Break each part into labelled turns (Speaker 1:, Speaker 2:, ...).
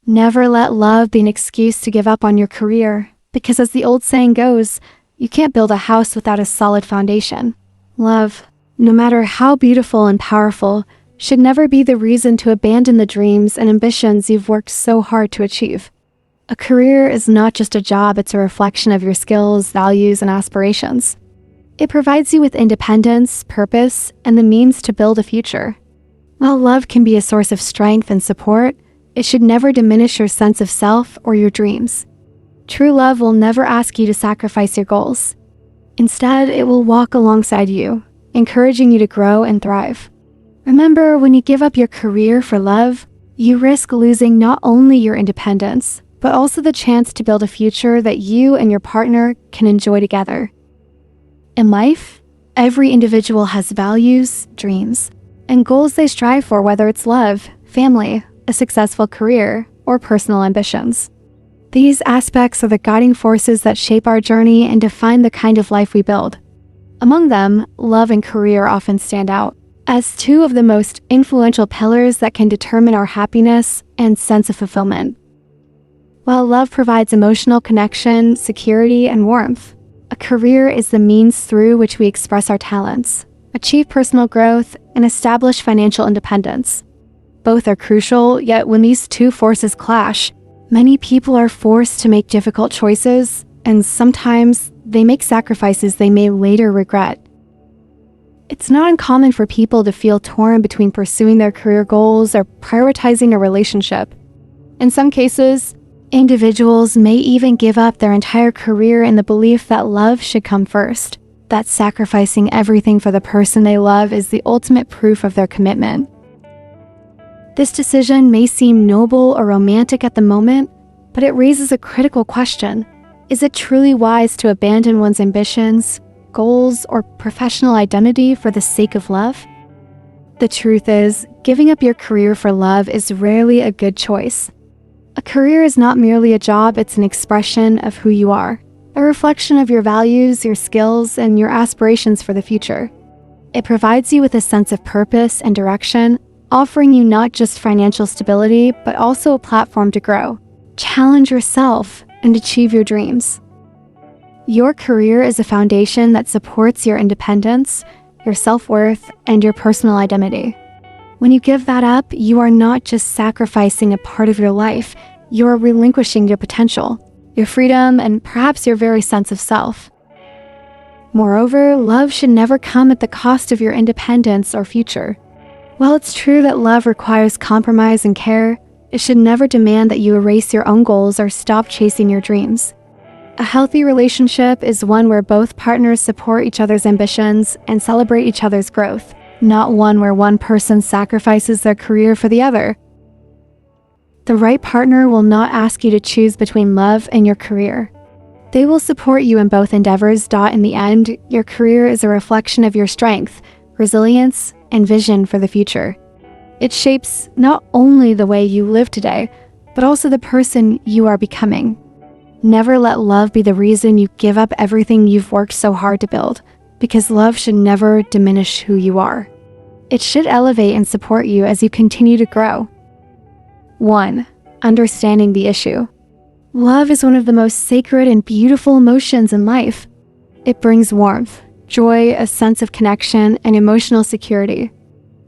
Speaker 1: Never let love be an excuse to give up on your career, because as the old saying goes, you can't build a house without a solid foundation. Love, no matter how beautiful and powerful, should never be the reason to abandon the dreams and ambitions you've worked so hard to achieve. A career is not just a job, it's a reflection of your skills, values, and aspirations. It provides you with independence, purpose, and the means to build a future. While love can be a source of strength and support, it should never diminish your sense of self or your dreams. True love will never ask you to sacrifice your goals. Instead, it will walk alongside you, encouraging you to grow and thrive. Remember, when you give up your career for love, you risk losing not only your independence, but also the chance to build a future that you and your partner can enjoy together. In life, every individual has values, dreams, and goals they strive for, whether it's love, family, a successful career, or personal ambitions. These aspects are the guiding forces that shape our journey and define the kind of life we build. Among them, love and career often stand out as two of the most influential pillars that can determine our happiness and sense of fulfillment. While love provides emotional connection, security, and warmth, a career is the means through which we express our talents, achieve personal growth, and establish financial independence. Both are crucial, yet when these two forces clash, many people are forced to make difficult choices, and sometimes they make sacrifices they may later regret. It's not uncommon for people to feel torn between pursuing their career goals or prioritizing a relationship. In some cases, individuals may even give up their entire career in the belief that love should come first, that sacrificing everything for the person they love is the ultimate proof of their commitment. This decision may seem noble or romantic at the moment, but it raises a critical question. Is it truly wise to abandon one's ambitions, goals, or professional identity for the sake of love? The truth is, giving up your career for love is rarely a good choice. A career is not merely a job, it's an expression of who you are, a reflection of your values, your skills, and your aspirations for the future. It provides you with a sense of purpose and direction, offering you not just financial stability, but also a platform to grow, challenge yourself, and achieve your dreams. Your career is a foundation that supports your independence, your self-worth, and your personal identity. When you give that up, you are not just sacrificing a part of your life, you are relinquishing your potential, your freedom, and perhaps your very sense of self. Moreover, love should never come at the cost of your independence or future. While it's true that love requires compromise and care, it should never demand that you erase your own goals or stop chasing your dreams. A healthy relationship is one where both partners support each other's ambitions and celebrate each other's growth, not one where one person sacrifices their career for the other. The right partner will not ask you to choose between love and your career. They will support you in both endeavors. In the end, your career is a reflection of your strength, resilience, and vision for the future. It shapes not only the way you live today, but also the person you are becoming. Never let love be the reason you give up everything you've worked so hard to build, because love should never diminish who you are. It should elevate and support you as you continue to grow. 1. Understanding the issue. Love is one of the most sacred and beautiful emotions in life. It brings warmth, joy, a sense of connection, and emotional security.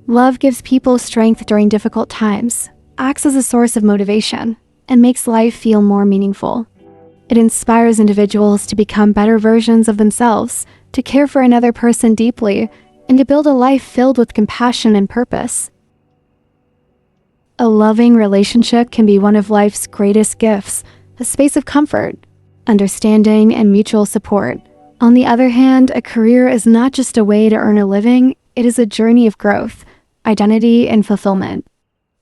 Speaker 1: Love gives people strength during difficult times, acts as a source of motivation, and makes life feel more meaningful. It inspires individuals to become better versions of themselves, to care for another person deeply, and to build a life filled with compassion and purpose. A loving relationship can be one of life's greatest gifts, a space of comfort, understanding, and mutual support. On the other hand, a career is not just a way to earn a living, it is a journey of growth, identity, and fulfillment.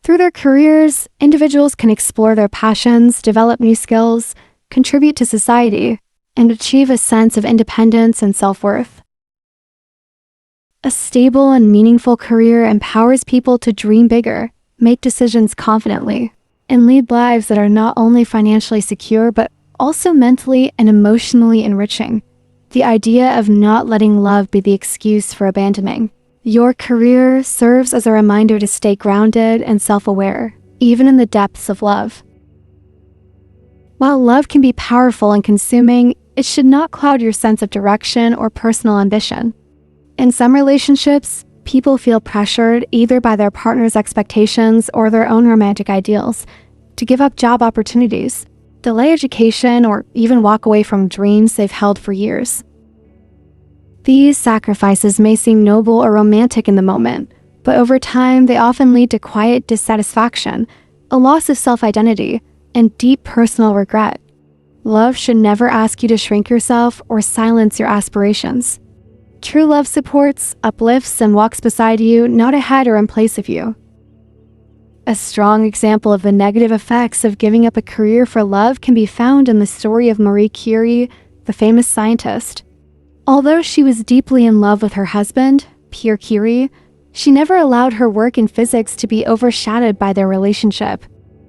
Speaker 1: Through their careers, individuals can explore their passions, develop new skills, contribute to society, and achieve a sense of independence and self-worth. A stable and meaningful career empowers people to dream bigger, make decisions confidently, and lead lives that are not only financially secure, but also mentally and emotionally enriching. The idea of not letting love be the excuse for abandoning your career serves as a reminder to stay grounded and self-aware, even in the depths of love. While love can be powerful and consuming, it should not cloud your sense of direction or personal ambition. In some relationships, people feel pressured either by their partner's expectations or their own romantic ideals to give up job opportunities, delay education, or even walk away from dreams they've held for years. These sacrifices may seem noble or romantic in the moment, but over time they often lead to quiet dissatisfaction, a loss of self-identity, and deep personal regret. Love should never ask you to shrink yourself or silence your aspirations. True love supports, uplifts, and walks beside you, not ahead or in place of you. A strong example of the negative effects of giving up a career for love can be found in the story of Marie Curie, the famous scientist. Although she was deeply in love with her husband, Pierre Curie, she never allowed her work in physics to be overshadowed by their relationship.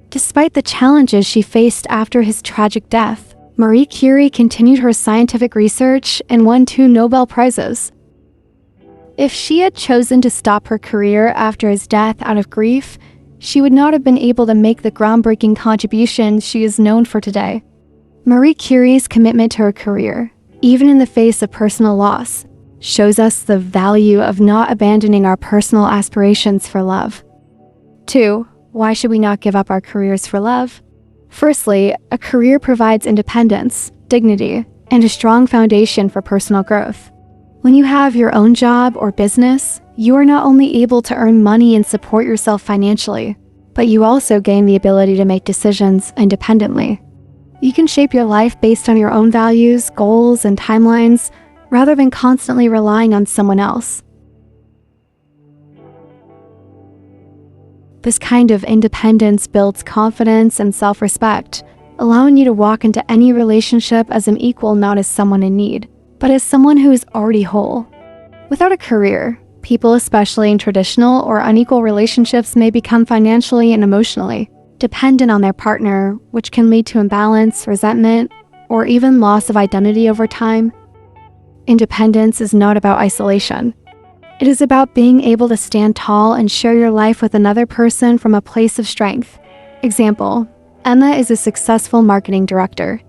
Speaker 1: Despite the challenges she faced after his tragic death, Marie Curie continued her scientific research and won 2 Nobel Prizes. If she had chosen to stop her career after his death out of grief, she would not have been able to make the groundbreaking contributions she is known for today. Marie Curie's commitment to her career, even in the face of personal loss, shows us the value of not abandoning our personal aspirations for love. 2. Why should we not give up our careers for love? Firstly, a career provides independence, dignity, and a strong foundation for personal growth. When you have your own job or business, you are not only able to earn money and support yourself financially, but you also gain the ability to make decisions independently. You can shape your life based on your own values, goals, and timelines, rather than constantly relying on someone else. This kind of independence builds confidence and self-respect, allowing you to walk into any relationship as an equal, not as someone in need, but as someone who is already whole. Without a career, people, especially in traditional or unequal relationships, may become financially and emotionally dependent on their partner, which can lead to imbalance, resentment, or even loss of identity over time. Independence is not about isolation. It is about being able to stand tall and share your life with another person from a place of strength. Example, Emma is a successful marketing director.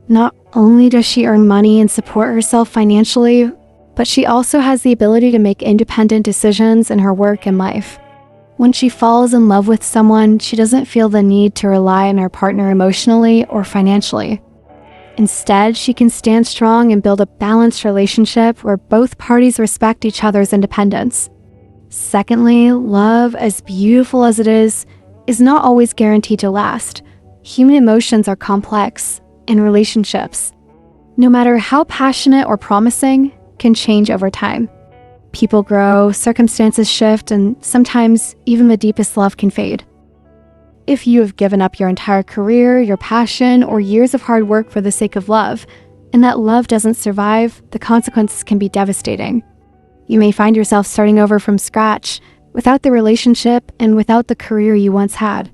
Speaker 1: Not only does she earn money and support herself financially, but she also has the ability to make independent decisions in her work and life. When she falls in love with someone, she doesn't feel the need to rely on her partner emotionally or financially. Instead, she can stand strong and build a balanced relationship where both parties respect each other's independence. Secondly, love, as beautiful as it is not always guaranteed to last. Human emotions are complex, and relationships, no matter how passionate or promising, can change over time. People grow, circumstances shift, and sometimes even the deepest love can fade. If you have given up your entire career, your passion, or years of hard work for the sake of love, and that love doesn't survive, the consequences can be devastating. You may find yourself starting over from scratch, without the relationship and without the career you once had.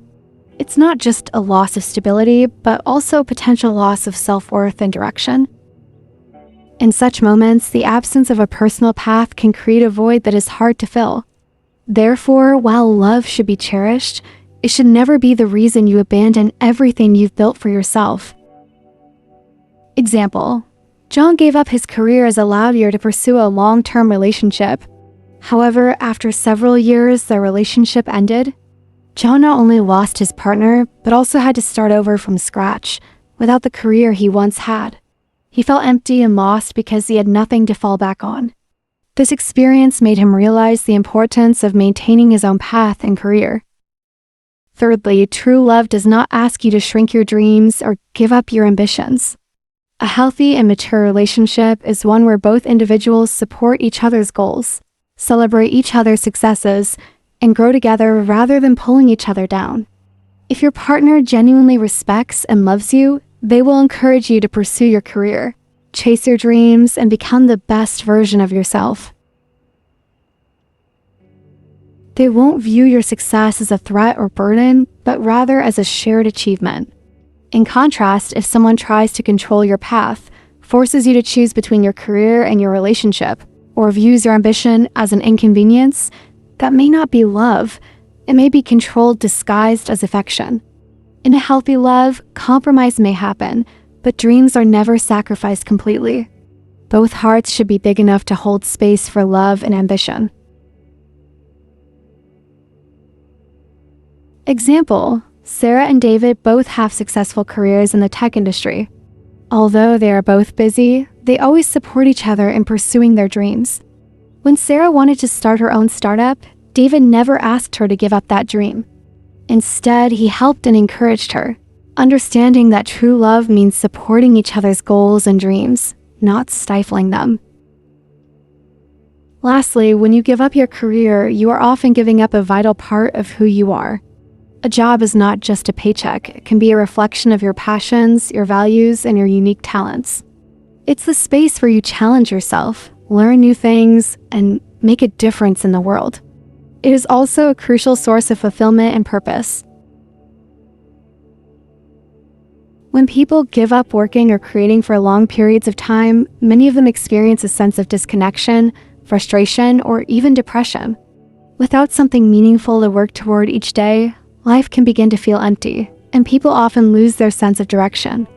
Speaker 1: It's not just a loss of stability, but also potential loss of self-worth and direction. In such moments, the absence of a personal path can create a void that is hard to fill. Therefore, while love should be cherished, it should never be the reason you abandon everything you've built for yourself. Example, John gave up his career as a lawyer to pursue a long-term relationship. However, after several years, their relationship ended. John not only lost his partner, but also had to start over from scratch, without the career he once had. He felt empty and lost because he had nothing to fall back on. This experience made him realize the importance of maintaining his own path and career. Thirdly, true love does not ask you to shrink your dreams or give up your ambitions. A healthy and mature relationship is one where both individuals support each other's goals, celebrate each other's successes, and grow together rather than pulling each other down. If your partner genuinely respects and loves you, they will encourage you to pursue your career, chase your dreams, and become the best version of yourself. They won't view your success as a threat or burden, but rather as a shared achievement. In contrast, if someone tries to control your path, forces you to choose between your career and your relationship, or views your ambition as an inconvenience, that may not be love. It may be control disguised as affection. In a healthy love, compromise may happen, but dreams are never sacrificed completely. Both hearts should be big enough to hold space for love and ambition. Example: Sarah and David both have successful careers in the tech industry. Although they are both busy, they always support each other in pursuing their dreams. When Sarah wanted to start her own startup, David never asked her to give up that dream. Instead, he helped and encouraged her, understanding that true love means supporting each other's goals and dreams, not stifling them. Lastly, when you give up your career, you are often giving up a vital part of who you are. A job is not just a paycheck. It can be a reflection of your passions, your values, and your unique talents. It's the space where you challenge yourself, learn new things, and make a difference in the world. It is also a crucial source of fulfillment and purpose. When people give up working or creating for long periods of time, many of them experience a sense of disconnection, frustration, or even depression. Without something meaningful to work toward each day, life can begin to feel empty, and people often lose their sense of direction.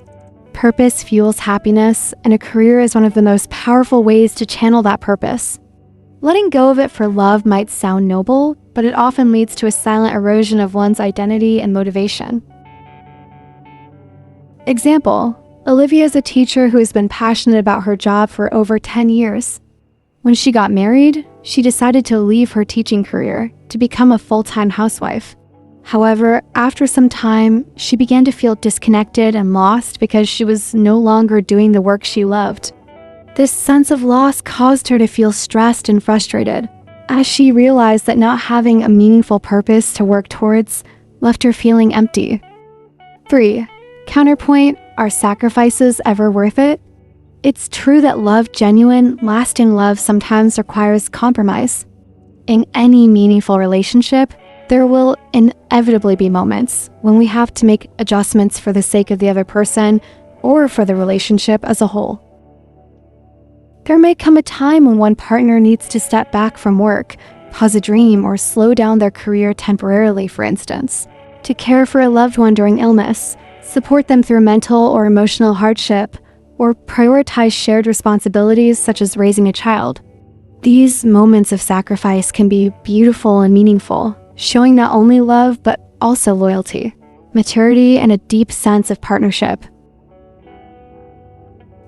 Speaker 1: Purpose fuels happiness, and a career is one of the most powerful ways to channel that purpose. Letting go of it for love might sound noble, but it often leads to a silent erosion of one's identity and motivation. Example: Olivia is a teacher who has been passionate about her job for over 10 years. When she got married, she decided to leave her teaching career to become a full-time housewife. However, after some time, she began to feel disconnected and lost because she was no longer doing the work she loved. This sense of loss caused her to feel stressed and frustrated, as she realized that not having a meaningful purpose to work towards left her feeling empty. 3. Counterpoint: are sacrifices ever worth it? It's true that genuine, lasting love sometimes requires compromise. In any meaningful relationship, there will inevitably be moments when we have to make adjustments for the sake of the other person or for the relationship as a whole. There may come a time when one partner needs to step back from work, pause a dream, or slow down their career temporarily, for instance, to care for a loved one during illness, support them through mental or emotional hardship, or prioritize shared responsibilities such as raising a child. These moments of sacrifice can be beautiful and meaningful, showing not only love but also loyalty, maturity, and a deep sense of partnership.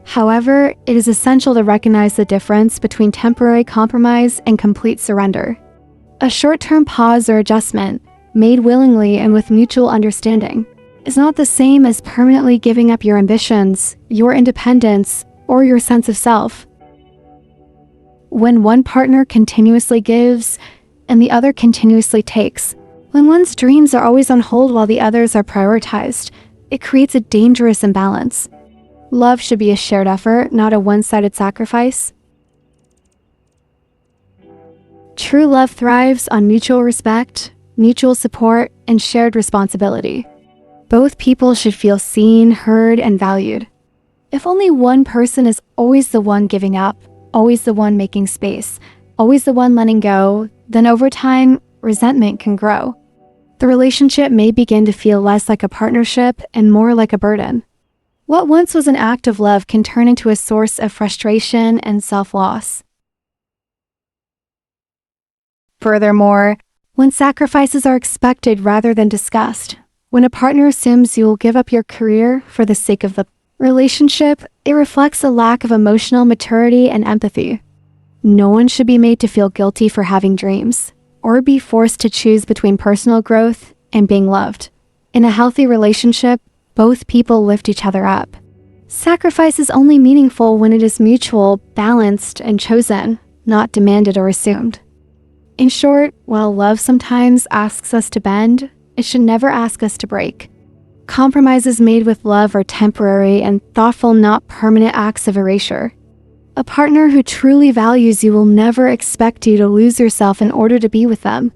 Speaker 1: However, it is essential to recognize the difference between temporary compromise and complete surrender. A short-term pause or adjustment, made willingly and with mutual understanding, is not the same as permanently giving up your ambitions, your independence, or your sense of self. When one partner continuously gives and the other continuously takes, when one's dreams are always on hold while the others are prioritized, it creates a dangerous imbalance. Love should be a shared effort, not a one-sided sacrifice. True love thrives on mutual respect, mutual support, and shared responsibility. Both people should feel seen, heard, and valued. If only one person is always the one giving up, always the one making space, always the one letting go, then over time, resentment can grow. The relationship may begin to feel less like a partnership and more like a burden. What once was an act of love can turn into a source of frustration and self-loss. Furthermore, when sacrifices are expected rather than discussed, when a partner assumes you will give up your career for the sake of the relationship, it reflects a lack of emotional maturity and empathy. No one should be made to feel guilty for having dreams, or be forced to choose between personal growth and being loved. In a healthy relationship, both people lift each other up. Sacrifice is only meaningful when it is mutual, balanced, and chosen, not demanded or assumed. In short, while love sometimes asks us to bend, it should never ask us to break. Compromises made with love are temporary and thoughtful, not permanent acts of erasure. A partner who truly values you will never expect you to lose yourself in order to be with them.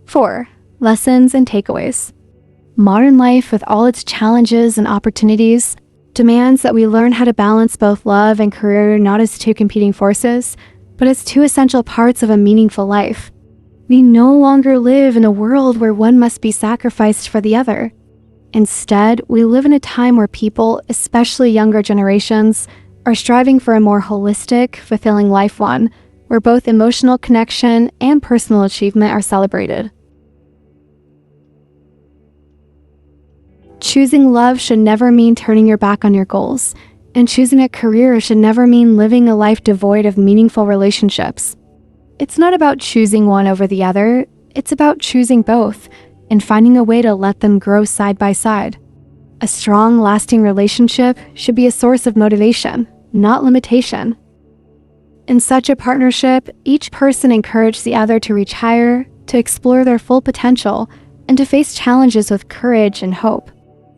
Speaker 1: 4. Lessons and takeaways. Modern life, with all its challenges and opportunities, demands that we learn how to balance both love and career not as two competing forces, but as two essential parts of a meaningful life. We no longer live in a world where one must be sacrificed for the other. Instead, we live in a time where people, especially younger generations, are striving for a more holistic, fulfilling life, one where both emotional connection and personal achievement are celebrated. Choosing love should never mean turning your back on your goals, and choosing a career should never mean living a life devoid of meaningful relationships. It's not about choosing one over the other, it's about choosing both and finding a way to let them grow side by side. A strong, lasting relationship should be a source of motivation, not limitation. In such a partnership, each person encourages the other to reach higher, to explore their full potential, and to face challenges with courage and hope.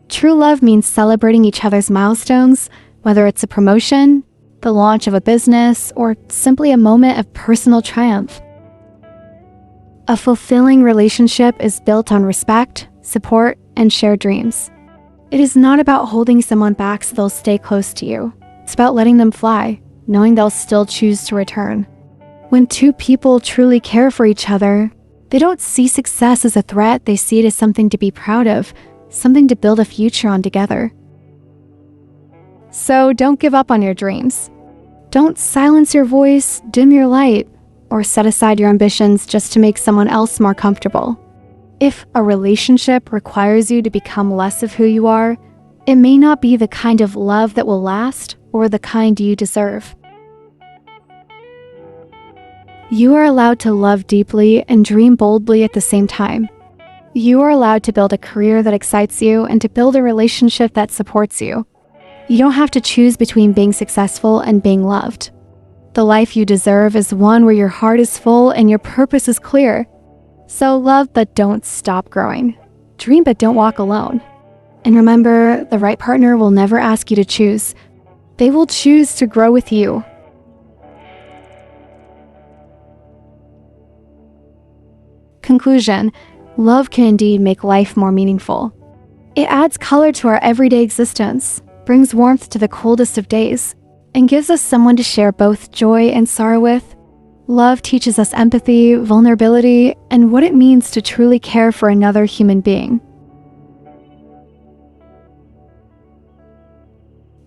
Speaker 1: True love means celebrating each other's milestones, whether it's a promotion, the launch of a business, or simply a moment of personal triumph. A fulfilling relationship is built on respect, support, and shared dreams. It is not about holding someone back so they'll stay close to you. It's about letting them fly, knowing they'll still choose to return. When two people truly care for each other, they don't see success as a threat, they see it as something to be proud of, something to build a future on together. So don't give up on your dreams. Don't silence your voice, dim your light, or set aside your ambitions just to make someone else more comfortable. If a relationship requires you to become less of who you are, it may not be the kind of love that will last or the kind you deserve. You are allowed to love deeply and dream boldly at the same time. You are allowed to build a career that excites you and to build a relationship that supports you. You don't have to choose between being successful and being loved. The life you deserve is one where your heart is full and your purpose is clear. So love, but don't stop growing. Dream, but don't walk alone. And remember, the right partner will never ask you to choose. They will choose to grow with you. Conclusion: love can indeed make life more meaningful. It adds color to our everyday existence, brings warmth to the coldest of days, and gives us someone to share both joy and sorrow with. Love teaches us empathy, vulnerability, and what it means to truly care for another human being.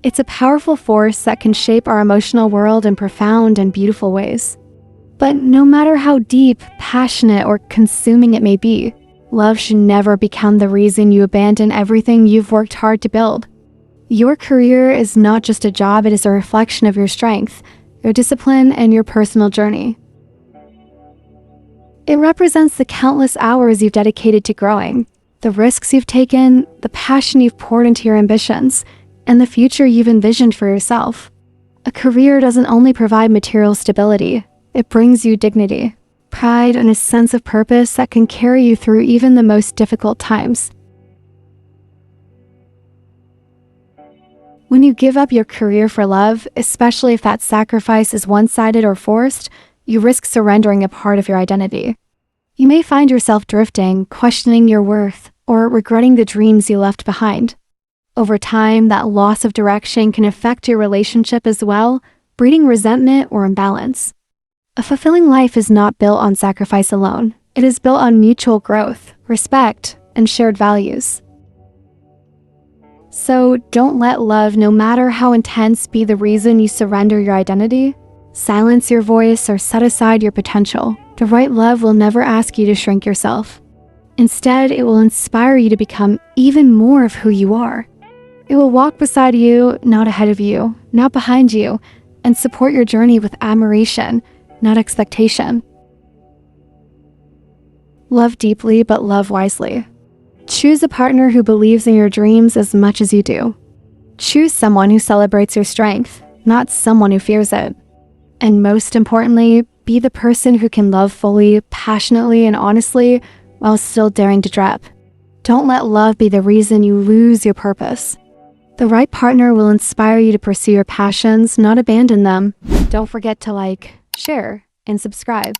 Speaker 1: It's a powerful force that can shape our emotional world in profound and beautiful ways. But no matter how deep, passionate, or consuming it may be, love should never become the reason you abandon everything you've worked hard to build. Your career is not just a job, it is a reflection of your strength, your discipline, and your personal journey. It represents the countless hours you've dedicated to growing, the risks you've taken, the passion you've poured into your ambitions, and the future you've envisioned for yourself. A career doesn't only provide material stability, it brings you dignity, pride, and a sense of purpose that can carry you through even the most difficult times. When you give up your career for love, especially if that sacrifice is one-sided or forced, you risk surrendering a part of your identity. You may find yourself drifting, questioning your worth, or regretting the dreams you left behind. Over time, that loss of direction can affect your relationship as well, breeding resentment or imbalance. A fulfilling life is not built on sacrifice alone. It is built on mutual growth, respect, and shared values. So don't let love, no matter how intense, be the reason you surrender your identity. Silence your voice or set aside your potential. The right love will never ask you to shrink yourself. Instead, it will inspire you to become even more of who you are. It will walk beside you, not ahead of you, not behind you, and support your journey with admiration, not expectation. Love deeply, but love wisely. Choose a partner who believes in your dreams as much as you do. Choose someone who celebrates your strength, not someone who fears it. And most importantly, be the person who can love fully, passionately, and honestly while still daring to dream. Don't let love be the reason you lose your purpose. The right partner will inspire you to pursue your passions, not abandon them. Don't forget to like, share, and subscribe.